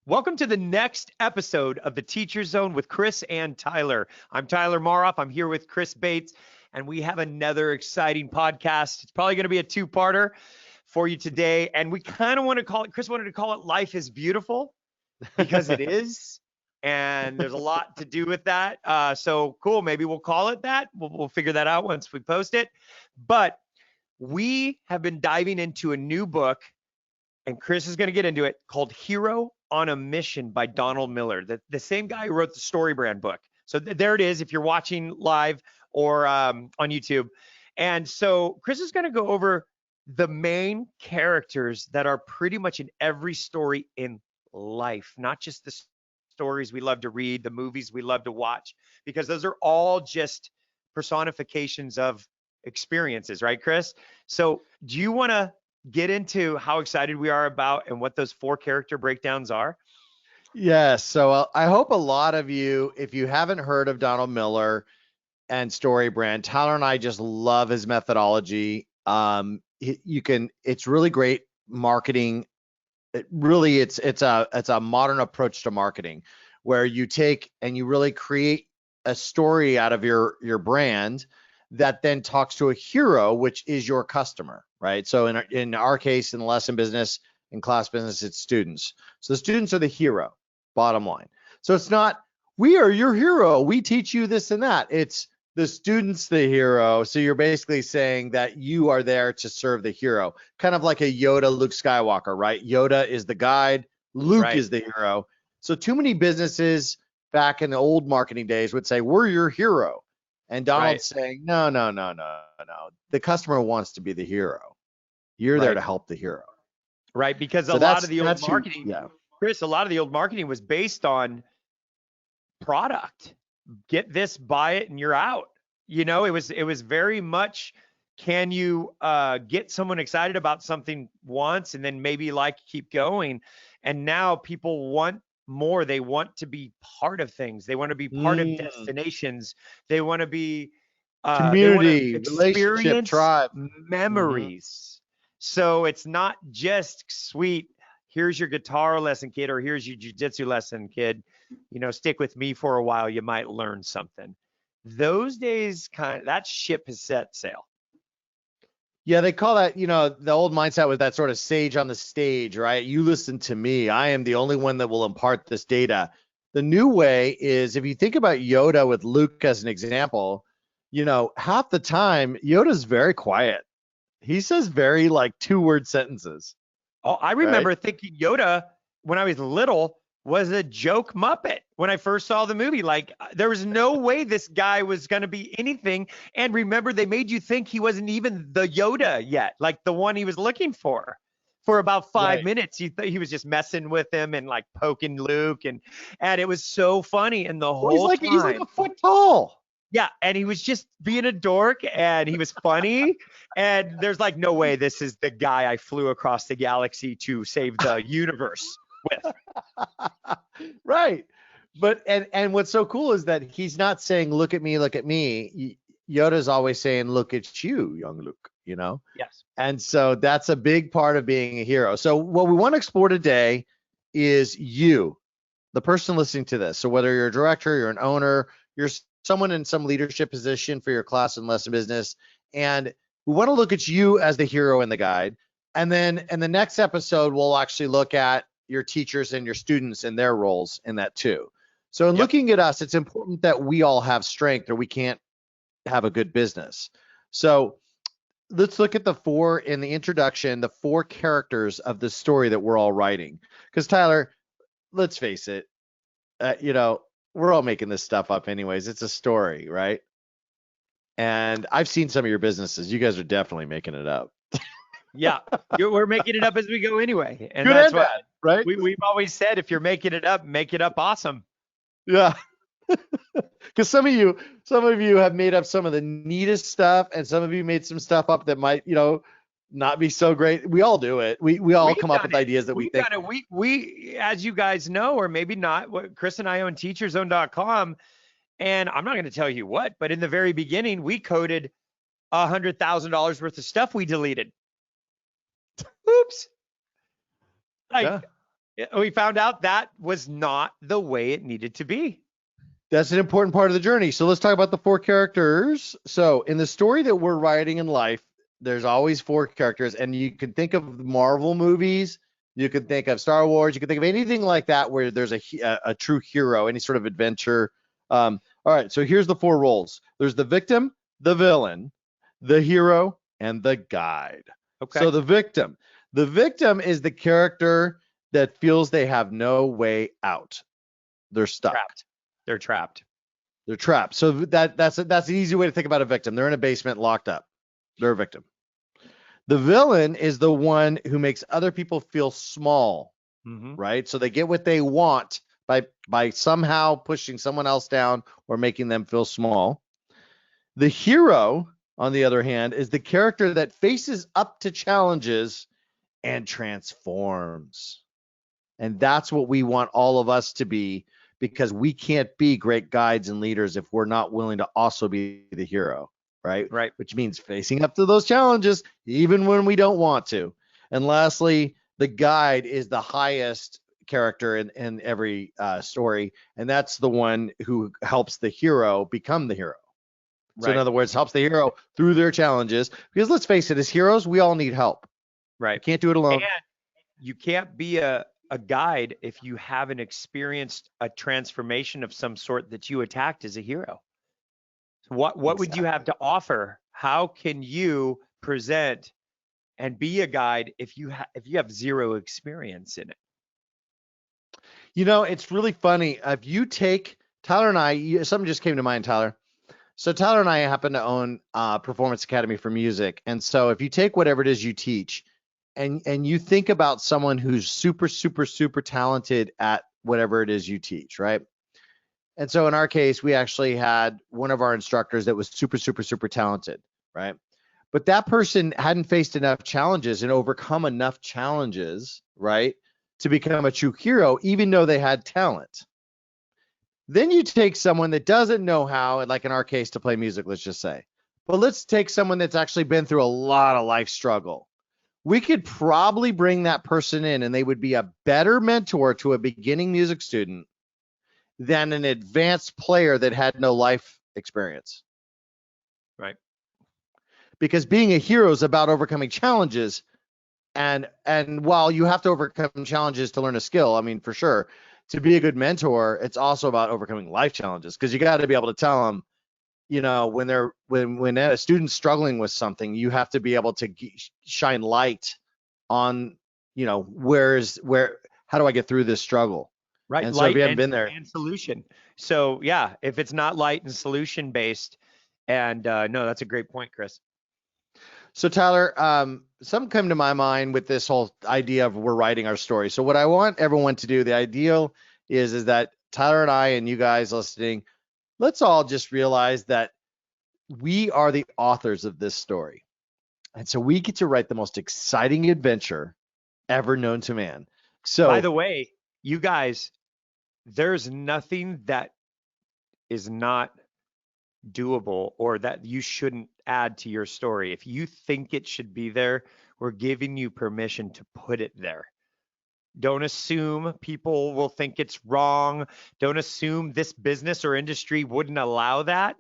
Welcome to the next episode of the Teacher Zone with Chris and Tyler. I'm Tyler Maroff. I'm here with Chris Bates, and we have another exciting podcast. It's probably going to be a two-parter for you today, and we kind of want to call it, Chris wanted to call it Life is Beautiful, because it is, and there's a lot to do with that. So cool, maybe we'll call it that. We'll figure that out once we post it. But we have been diving into a new book, and Chris is going to get into it, called Hero on a Mission by Donald Miller, the same guy who wrote the Story Brand book. So there it is if you're watching live or on YouTube. And so Chris is going to go over the main characters that are pretty much in every story in life, not just the stories we love to read, the movies we love to watch, because those are all just personifications of experiences, right, Chris? So do you want to get into how excited we are about and what those 4 character breakdowns are? Yes. So I hope a lot of you, if you haven't heard of Donald Miller and Story Brand, Tyler and I just love his methodology. It's really great marketing. It's a modern approach to marketing where you take and you really create a story out of your brand that then talks to a hero, which is your customer, right? So in our case, in the lesson business, in class business, it's students. So the students are the hero, bottom line. So it's not, we are your hero, we teach you this and that. It's the student's the hero. So you're basically saying that you are there to serve the hero, kind of like a Yoda, Luke Skywalker, right? Yoda is the guide, Luke is the hero. So too many businesses back in the old marketing days would say, we're your hero. And Donald's saying, no. The customer wants to be the hero. You're there to help the hero. Right, because a lot of the old marketing, Chris, a lot of the old marketing was based on product. Get this, buy it, and you're out. You know, it was very much, can you get someone excited about something once and then maybe keep going? And now people want more. They want to be part of things. They want to be part of destinations. They want to be community, relationship, tribe, memories. So it's not just sweet, here's your guitar lesson, kid, or here's your jiu-jitsu lesson, kid. You know, stick with me for a while, you might learn something. Those days, that ship has set sail. Yeah, they call that, the old mindset was that sort of sage on the stage, right? You listen to me. I am the only one that will impart this data. The new way is, if you think about Yoda with Luke as an example, half the time Yoda's very quiet. He says very 2-word sentences. Oh, I remember thinking Yoda when I was little was a joke Muppet when I first saw the movie. There was no way this guy was going to be anything. And remember, they made you think he wasn't even the Yoda yet, the one he was looking for about 5 minutes. He was just messing with him and poking Luke, and it was so funny. And the whole time, he's like a foot tall. Yeah, and he was just being a dork, and he was funny. And there's no way this is the guy I flew across the galaxy to save the universe with. Right. But and what's so cool is that he's not saying, look at me, look at me. Yoda's always saying, look at you, young Luke, Yes. And so that's a big part of being a hero. So what we want to explore today is you, the person listening to this. So whether you're a director, you're an owner, you're someone in some leadership position for your class and lesson business, and we want to look at you as the hero in the guide. And then in the next episode, we'll actually look at your teachers and your students and their roles in that too. So in looking at us, it's important that we all have strength, or we can't have a good business. So let's look at the 4 in the introduction, the 4 characters of the story that we're all writing. Because Tyler, let's face it, we're all making this stuff up anyways. It's a story, right? And I've seen some of your businesses. You guys are definitely making it up. Yeah, we're making it up as we go anyway. And good that's and bad, right? We've always said, if you're making it up, make it up awesome. Yeah. Because some of you have made up some of the neatest stuff, and some of you made some stuff up that might, not be so great. We all do it. We all come up with ideas that we think. We, as you guys know, or maybe not, Chris and I own teacherzone.com, and I'm not going to tell you what, but in the very beginning, we coded $100,000 worth of stuff we deleted. Oops. we found out that was not the way it needed to be. That's an important part of the journey. So let's talk about the 4 characters. So in the story that we're writing in life, there's always 4 characters, and you can think of Marvel movies, you can think of Star Wars, you can think of anything like that where there's a true hero, any sort of adventure. All right, so here's the 4 roles. There's the victim, the villain, the hero, and the guide. Okay. So the victim is the character that feels they have no way out. They're stuck. They're trapped. They're trapped. So that's an easy way to think about a victim. They're in a basement locked up. They're a victim. The villain is the one who makes other people feel small, right? So they get what they want by somehow pushing someone else down or making them feel small. The hero, on the other hand, is the character that faces up to challenges and transforms. And that's what we want all of us to be, because we can't be great guides and leaders if we're not willing to also be the hero, right? Right. Which means facing up to those challenges even when we don't want to. And lastly, the guide is the highest character in every story, and that's the one who helps the hero become the hero. So in other words, helps the hero through their challenges, because let's face it, as heroes, we all need help. Right. You can't do it alone. And you can't be a guide if you haven't experienced a transformation of some sort that you attacked as a hero. So what would you have to offer? How can you present and be a guide if you have zero experience in it? You know, it's really funny. If you take Tyler and I, something just came to mind, Tyler. So Tyler and I happen to own Performance Academy for Music. And so if you take whatever it is you teach and you think about someone who's super, super, super talented at whatever it is you teach, right? And so in our case, we actually had one of our instructors that was super, super, super talented, right? But that person hadn't faced enough challenges and overcome enough challenges, right, to become a true hero, even though they had talent. Then you take someone that doesn't know how, like in our case, to play music, let's just say. But let's take someone that's actually been through a lot of life struggle. We could probably bring that person in and they would be a better mentor to a beginning music student than an advanced player that had no life experience. Right. Because being a hero is about overcoming challenges. And while you have to overcome challenges to learn a skill, I mean, for sure, to be a good mentor, it's also about overcoming life challenges, because you got to be able to tell them, you know, when a student's struggling with something, you have to be able to shine light on, you know, how do I get through this struggle? Right. And light so if you haven't been there, and solution. So yeah, if it's not light and solution based, and no, that's a great point, Chris. So Tyler, something come to my mind with this whole idea of we're writing our story. So what I want everyone to do, the ideal is that Tyler and I and you guys listening, let's all just realize that we are the authors of this story. And so we get to write the most exciting adventure ever known to man. So by the way, you guys, there's nothing that is not doable or that you shouldn't add to your story. If you think it should be there, we're giving you permission to put it there. Don't assume people will think it's wrong. Don't assume this business or industry wouldn't allow that.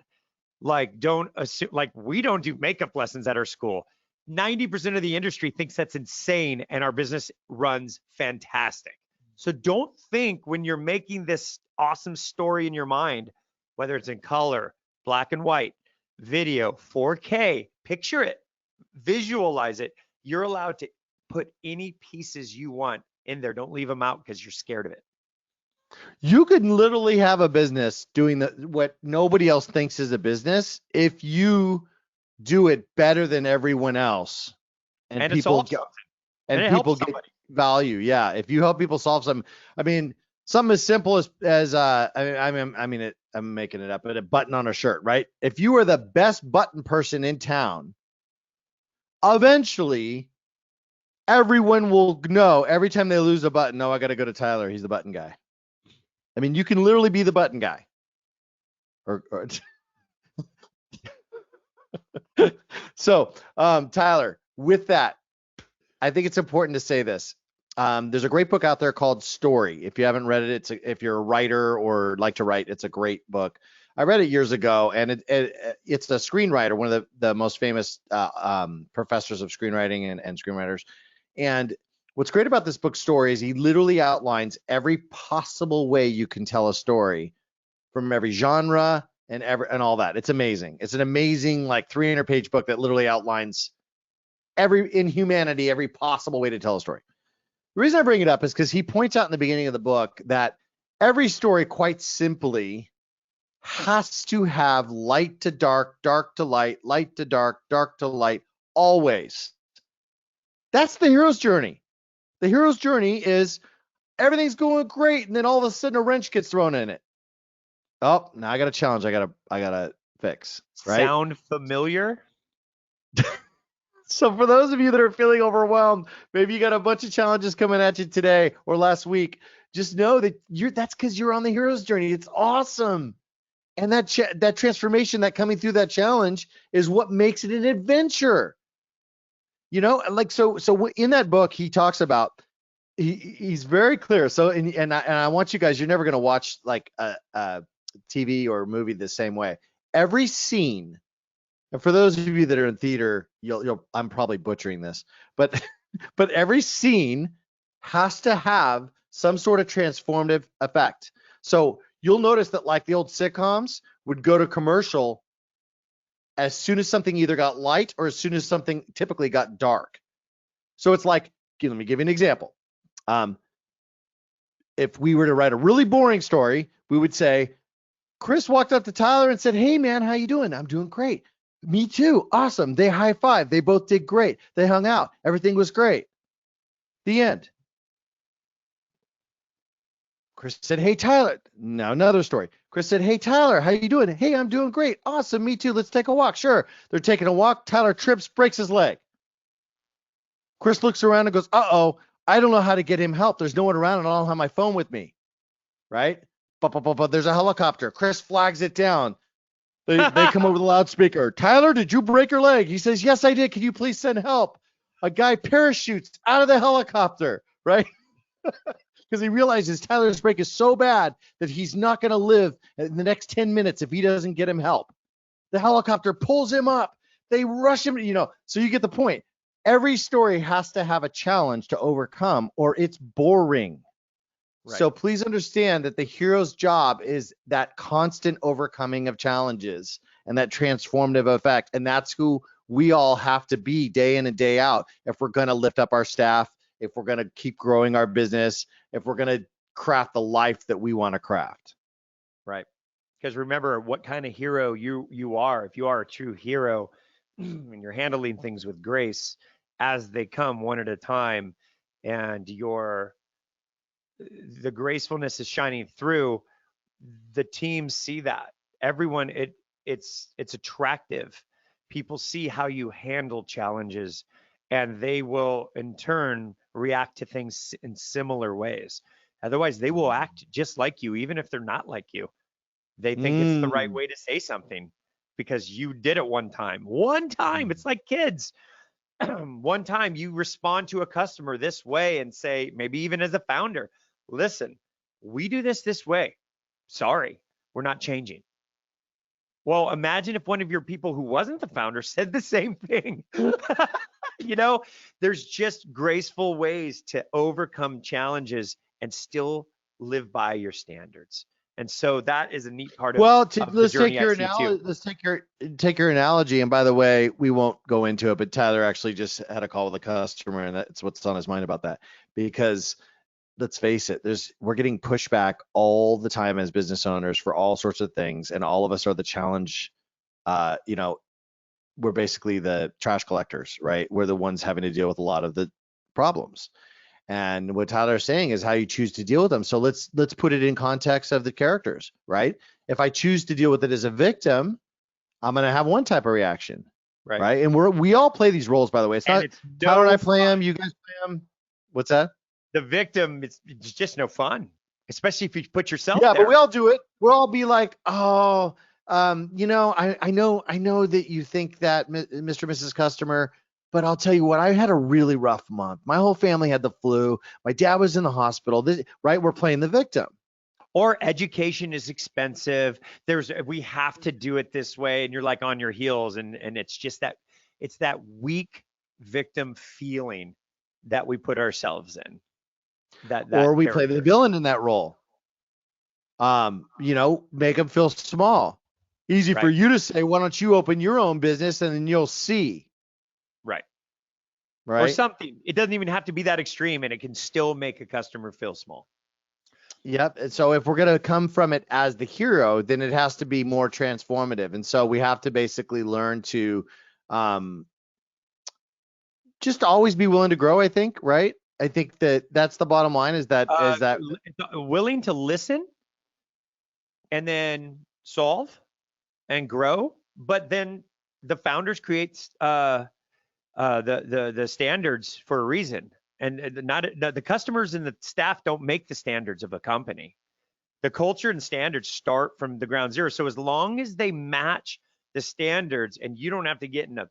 Like, don't assume, like, we don't do makeup lessons at our school. 90% of the industry thinks that's insane, and our business runs fantastic. So don't think when you're making this awesome story in your mind, whether it's in color, black and white, video, 4K, picture it, visualize it. You're allowed to put any pieces you want in there. Don't leave them out because you're scared of it. You could literally have a business doing what nobody else thinks is a business if you do it better than everyone else, and people get value. Yeah, if you help people solve something, I mean, something as simple as I'm making it up, but a button on a shirt, right? If you are the best button person in town, eventually everyone will know every time they lose a button, oh, I got to go to Tyler. He's the button guy. I mean, you can literally be the button guy. So, Tyler, with that, I think it's important to say this. There's a great book out there called Story. If you haven't read it, if you're a writer or like to write, it's a great book. I read it years ago, and it's a screenwriter, one of the most famous professors of screenwriting and screenwriters. And what's great about this book, Story, is he literally outlines every possible way you can tell a story from every genre and all that. It's amazing. It's an amazing, like, 300-page book that literally outlines in humanity every possible way to tell a story. The reason I bring it up is because he points out in the beginning of the book that every story, quite simply, has to have light to dark, dark to light, light to dark, dark to light, always. That's the hero's journey. The hero's journey is everything's going great, and then all of a sudden a wrench gets thrown in it. Oh, now I got a challenge. I gotta fix. Right? Sound familiar? So for those of you that are feeling overwhelmed, maybe you got a bunch of challenges coming at you today or last week, just know that that's because you're on the hero's journey. It's awesome. And that transformation, that coming through that challenge, is what makes it an adventure. You know, like, so in that book, he talks about, he's very clear. So, and I want you guys, you're never going to watch like a TV or a movie the same way. Every scene, and for those of you that are in theater, I'm probably butchering this, but every scene has to have some sort of transformative effect. So you'll notice that, like the old sitcoms would go to commercial as soon as something either got light or as soon as something typically got dark. So it's like, let me give you an example. If we were to write a really boring story, we would say, Chris walked up to Tyler and said, "Hey man, how you doing?" "I'm doing great." "Me too." "Awesome." They high five. They both did great. They hung out. Everything was great. The end. Chris said, "Hey Tyler." Now another story. Chris said, "Hey Tyler, how you doing?" "Hey, I'm doing great." "Awesome. Me too. Let's take a walk." Sure. They're taking a walk. Tyler trips, breaks his leg. Chris looks around and goes, "Uh-oh, I don't know how to get him help. There's no one around and I don't have my phone with me." Right? But there's a helicopter. Chris flags it down. They come over the loudspeaker. "Tyler, did you break your leg?" He says, "Yes, I did. Can you please send help?" A guy parachutes out of the helicopter, right? Because he realizes Tyler's break is so bad that he's not going to live in the next 10 minutes if he doesn't get him help. The helicopter pulls him up. They rush him, so you get the point. Every story has to have a challenge to overcome or it's boring. Right. So please understand that the hero's job is that constant overcoming of challenges and that transformative effect. And that's who we all have to be day in and day out if we're going to lift up our staff, if we're going to keep growing our business, if we're going to craft the life that we want to craft. Right. Because remember what kind of hero you are. If you are a true hero and you're handling things with grace as they come one at a time, and the gracefulness is shining through, the teams see that. Everyone, it's attractive. People see how you handle challenges, and they will in turn react to things in similar ways. Otherwise, they will act just like you, even if they're not like you. They think it's the right way to say something because you did it one time. One time, it's like kids. One time you respond to a customer this way and say, maybe even as a founder, "Listen, we do this way. Sorry, we're not changing." Well, imagine if one of your people who wasn't the founder said the same thing. There's just graceful ways to overcome challenges and still live by your standards. And so that is a neat part of, let's take your analogy. Let's take your analogy. And by the way, we won't go into it, but Tyler actually just had a call with a customer, and that's what's on his mind about that. Because let's face it, we're getting pushback all the time as business owners for all sorts of things, and all of us are the challenge. We're basically the trash collectors, right? We're the ones having to deal with a lot of the problems. And what Tyler's saying is how you choose to deal with them. So let's put it in context of the characters, right? If I choose to deal with it as a victim, I'm going to have one type of reaction, right? And we all play these roles, by the way. It's not Tyler and I play them, you guys play them. What's that? The victim, it's just no fun, especially if you put yourself there. Yeah, but we all do it. We'll all be like, "Oh, I know that you think that Mr. and Mrs. Customer, But I'll tell you what, I had a really rough month. My whole family had the flu. My dad was in the hospital. Right? We're playing the victim. Or education is expensive. We have to do it this way, and you're like on your heels, and it's just that it's that weak victim feeling that we put ourselves in. That Or we play the character. villain in that role. Make them feel small. Easy for Right. you to say, why don't you open your own business and then you'll see, Right. Or right? something. It doesn't even have to be that extreme, and it can still make a customer feel small. Yep. And so if we're going to come from it as the hero, then it has to be more transformative. And so we have to basically learn to um, just always be willing to grow, I think, right? I think that that's the bottom line is that Uh, is that Willing to listen and then solve and grow, but then the founders creates the standards for a reason, and not the customers and the staff don't make the standards of a company. The culture and standards start from the ground zero. So as long as they match the standards, and you don't have to get in a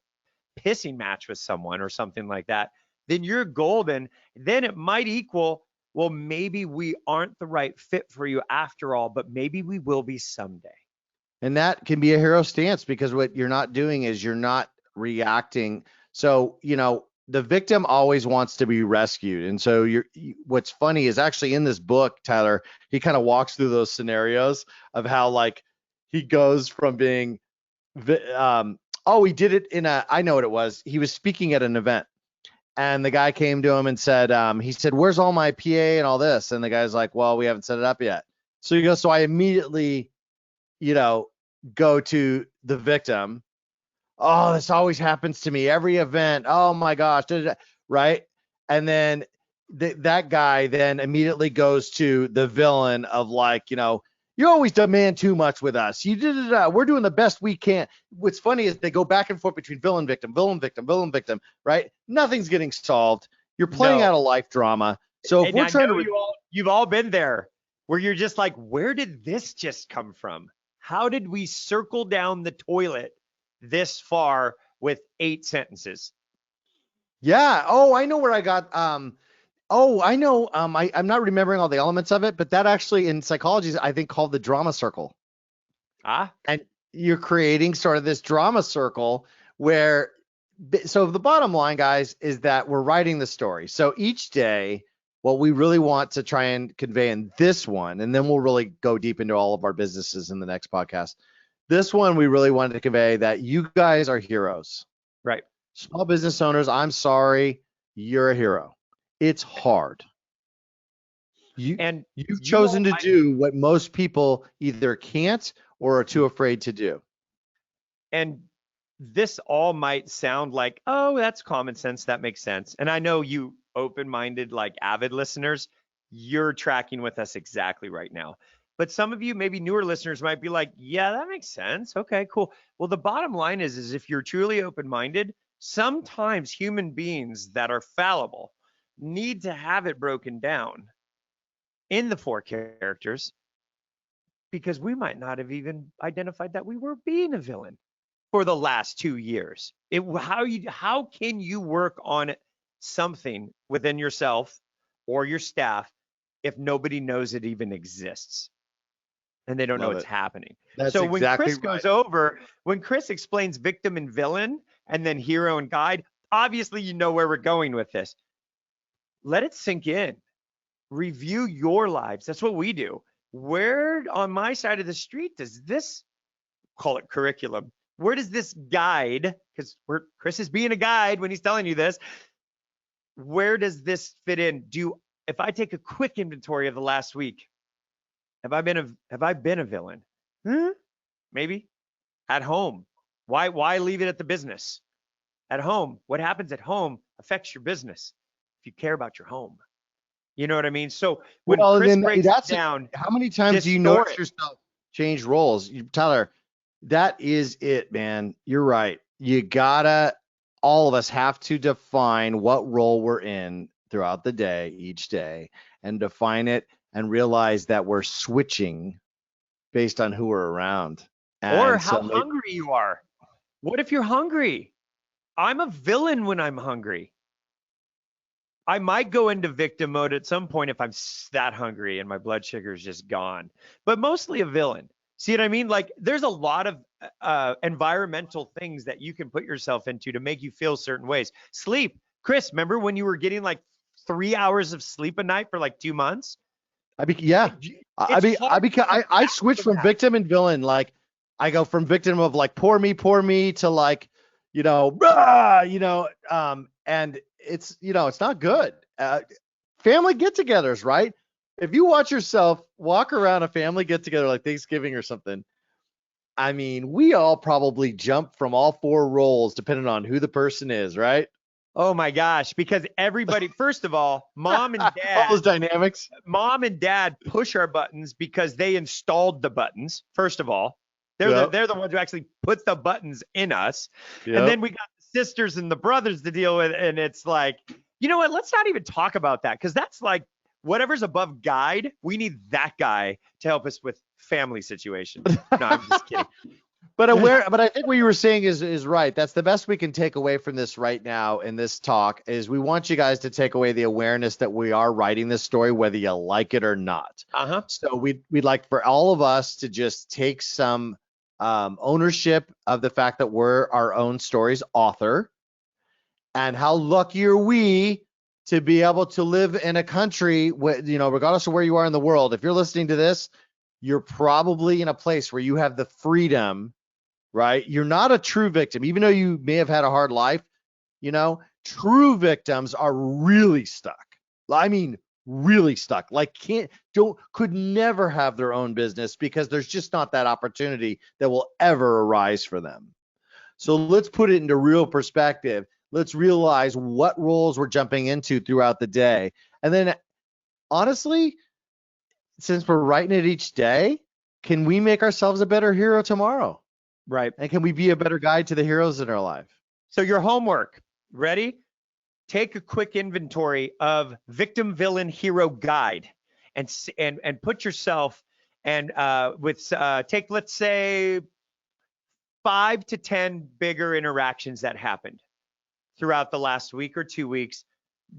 pissing match with someone or something like that, then you're golden. Then it might equal, well, maybe we aren't the right fit for you after all, but maybe we will be someday. and that can be a hero stance because what you're not doing is you're not reacting. So, the victim always wants to be rescued. And so what's funny is actually in this book, Tyler, he kind of walks through those scenarios of how like he goes from being he did it I know what it was. He was speaking at an event and the guy came to him and said, he said, where's all my PA and all this? And the guy's like, well, we haven't set it up yet. So he goes, so I immediately, you know, go to the victim. Oh, this always happens to me every event. Oh my gosh. Right. And then that guy then immediately goes to the villain of like, you always demand too much with us. We're doing the best we can. What's funny is they go back and forth between villain, victim, villain, victim, villain, victim, right? Nothing's getting solved. You're playing No. out a life drama. So if And we're I trying know to, you've all been there where you're just like, where did this just come from? How did we circle down the toilet this far with 8 sentences? yeah. Oh, I know where I got, oh, I know. I'm not remembering all the elements of it, but that actually in psychology is, I think, called the drama circle. Ah, And you're creating sort of this drama circle where, so the bottom line, guys, is that we're writing the story. So each day, what we really want to try and convey in this one, and then we'll really go deep into all of our businesses in the next podcast. This one, we really wanted to convey that you guys are heroes. right. Small business owners, I'm sorry, you're a hero. It's hard. And You've you all chosen to might, do what most people either can't or are too afraid to do. and this all might sound like, oh, that's common sense. That makes sense. And I know you open minded, like avid listeners, you're tracking with us exactly right now. But some of you, maybe newer listeners, might be like, yeah, that makes sense. Okay, cool. Well, the bottom line is if you're truly open minded, sometimes human beings that are fallible need to have it broken down in the 4 characters because we might not have even identified that we were being a villain for the last 2 years. How can you work on something within yourself or your staff if nobody knows it even exists and they don't know Love it's it. happening? That's So when exactly Chris right. goes over, when Chris explains victim and villain and then hero and guide, obviously you know where we're going with this. Let it sink in. Review your lives. That's what we do. Where on my side of the street does this, call it curriculum, where does this guide, because Chris is being a guide when he's telling you this, where does this fit in? If I take a quick inventory of the last week, have I been a villain? Maybe. At home. Why leave it at the business? At home, what happens at home affects your business if you care about your home. You know what I mean? So when Well, and Chris then breaks it that's down, how many times do you distort notice it. yourself change roles? Tyler, that is it, man. You're right. All of us have to define what role we're in throughout the day, each day, and define it and realize that we're switching based on who we're around. Or And so, how hungry you are. What if you're hungry? I'm a villain when I'm hungry. I might go into victim mode at some point if I'm that hungry and my blood sugar is just gone, but mostly a villain. See what I mean? Like there's a lot of environmental things that you can put yourself into to make you feel certain ways. Sleep. Chris, remember when you were getting like 3 hours of sleep a night for like 2 months? Yeah. It's hard. I switched from victim and villain. Like I go from victim of like poor me to like, rah, and it's, it's not good. Family get-togethers, right? If you watch yourself walk around a family get-together like Thanksgiving or something, I mean, we all probably jump from all four roles depending on who the person is, right? Oh my gosh, because everybody, first of all, All those dynamics. mom and dad push our buttons because they installed the buttons. First of all, they're the ones who actually put the buttons in us. And then we got the sisters and the brothers to deal with. And it's like, you know what? Let's not even talk about that because that's like whatever's above guide. We need that guy to help us with family situations. No, I'm just kidding. But I think what you were saying is right. That's the best we can take away from this right now in this talk is we want you guys to take away the awareness that we are writing this story, whether you like it or not. So we'd like for all of us to just take some ownership of the fact that we're our own story's author, and how lucky are we to be able to live in a country where, regardless of where you are in the world, if you're listening to this, you're probably in a place where you have the freedom, right? You're not a true victim, even though you may have had a hard life. True victims are really stuck. I mean, really stuck. Like could never have their own business because there's just not that opportunity that will ever arise for them. So let's put it into real perspective. Let's realize what roles we're jumping into throughout the day. And then honestly, since we're writing it each day, can we make ourselves a better hero tomorrow? Right. And can we be a better guide to the heroes in our life? So your homework, ready? Take a quick inventory of victim, villain, hero guide and put yourself and take, let's say, 5 to 10 bigger interactions that happened throughout the last week or 2 weeks.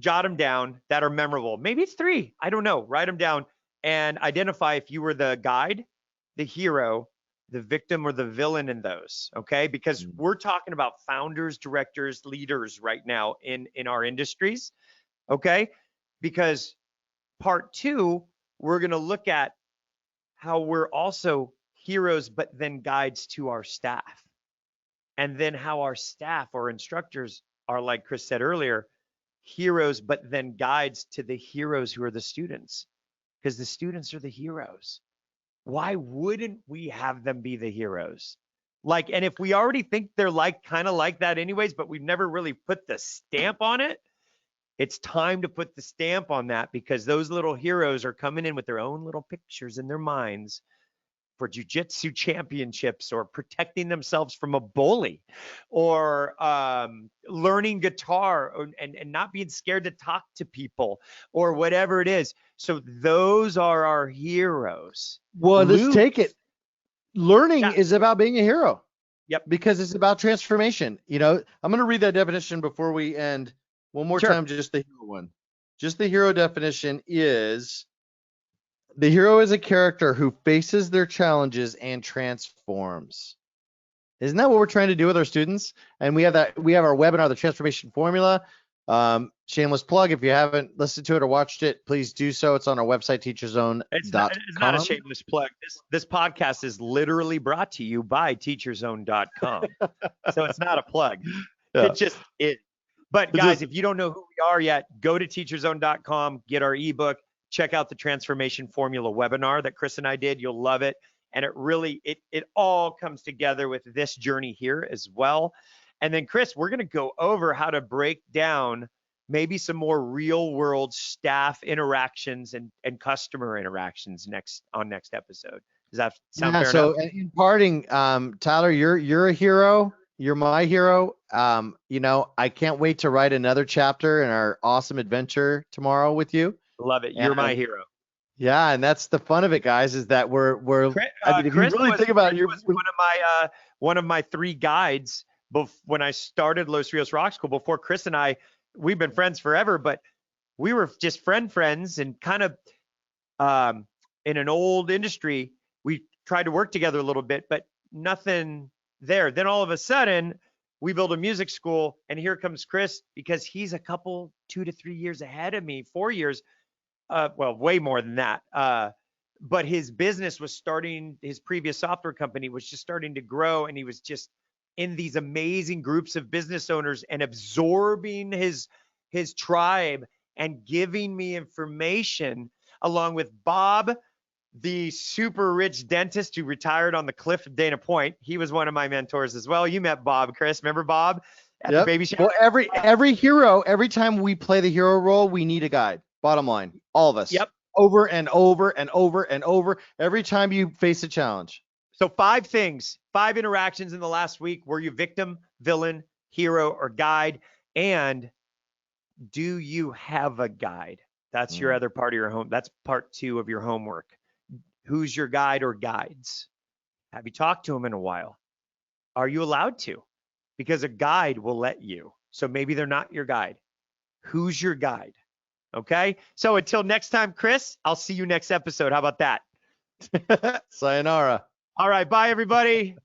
Jot them down that are memorable. Maybe it's 3. I don't know. Write them down and identify if you were the guide, the hero, the victim, or the villain in those. Okay. Because we're talking about founders, directors, leaders right now in our industries. Okay. Because part 2, we're going to look at how we're also heroes, but then guides to our staff. And then how our staff or instructors are, like Chris said earlier, heroes, but then guides to the heroes who are the students, because the students are the heroes. Why wouldn't we have them be the heroes? Like, and if we already think they're like kind of like that anyways, but we've never really put the stamp on it, it's time to put the stamp on that, because those little heroes are coming in with their own little pictures in their minds for jiu-jitsu championships, or protecting themselves from a bully, or learning guitar, and not being scared to talk to people, or whatever it is. So those are our heroes. Well, let's take it. Learning is about being a hero. Yep. Because it's about transformation. I'm going to read that definition before we end one more time, just the hero one. Just the hero definition is: the hero is a character who faces their challenges and transforms. Isn't that what we're trying to do with our students? And we have our webinar, The Transformation Formula. Shameless plug. If you haven't listened to it or watched it, please do so. It's on our website, teacherzone.com. It's not a shameless plug. This podcast is literally brought to you by teacherzone.com. So it's not a plug. Yeah. It just is. But guys, if you don't know who we are yet, go to teacherzone.com, get our ebook. Check out the Transformation Formula webinar that Chris and I did. You'll love it. And it really, it all comes together with this journey here as well. And then, Chris, we're going to go over how to break down maybe some more real world staff interactions and customer interactions next episode. Does that sound fair enough? So in parting, Tyler, you're a hero. You're my hero. I can't wait to write another chapter in our awesome adventure tomorrow with you. Love it. You're my hero. Yeah, and that's the fun of it, guys, is that we're Chris, if you really think about it, you're one of my 3 guides when I started Los Rios Rock School, before Chris and I, we've been friends forever, but we were just friends and kind of in an old industry. We tried to work together a little bit, but nothing there. Then all of a sudden, we build a music school, and here comes Chris, because he's a couple 2 to 3 years ahead of me, 4 years, well, way more than that. But his business was starting, his previous software company was just starting to grow, and he was just in these amazing groups of business owners and absorbing his tribe and giving me information, along with Bob, the super rich dentist who retired on the cliff of Dana Point. He was one of my mentors as well. You met Bob, Chris. Remember Bob at the baby shower? Well, every hero, every time we play the hero role, we need a guide. Bottom line, all of us. Yep. Over and over and over and over. Every time you face a challenge. So 5 things, 5 interactions in the last week. Were you victim, villain, hero, or guide? And do you have a guide? That's your other part of your home. That's part 2 of your homework. Who's your guide or guides? Have you talked to them in a while? Are you allowed to? Because a guide will let you. So maybe they're not your guide. Who's your guide? Okay. So until next time, Chris, I'll see you next episode. How about that? Sayonara. All right. Bye, everybody.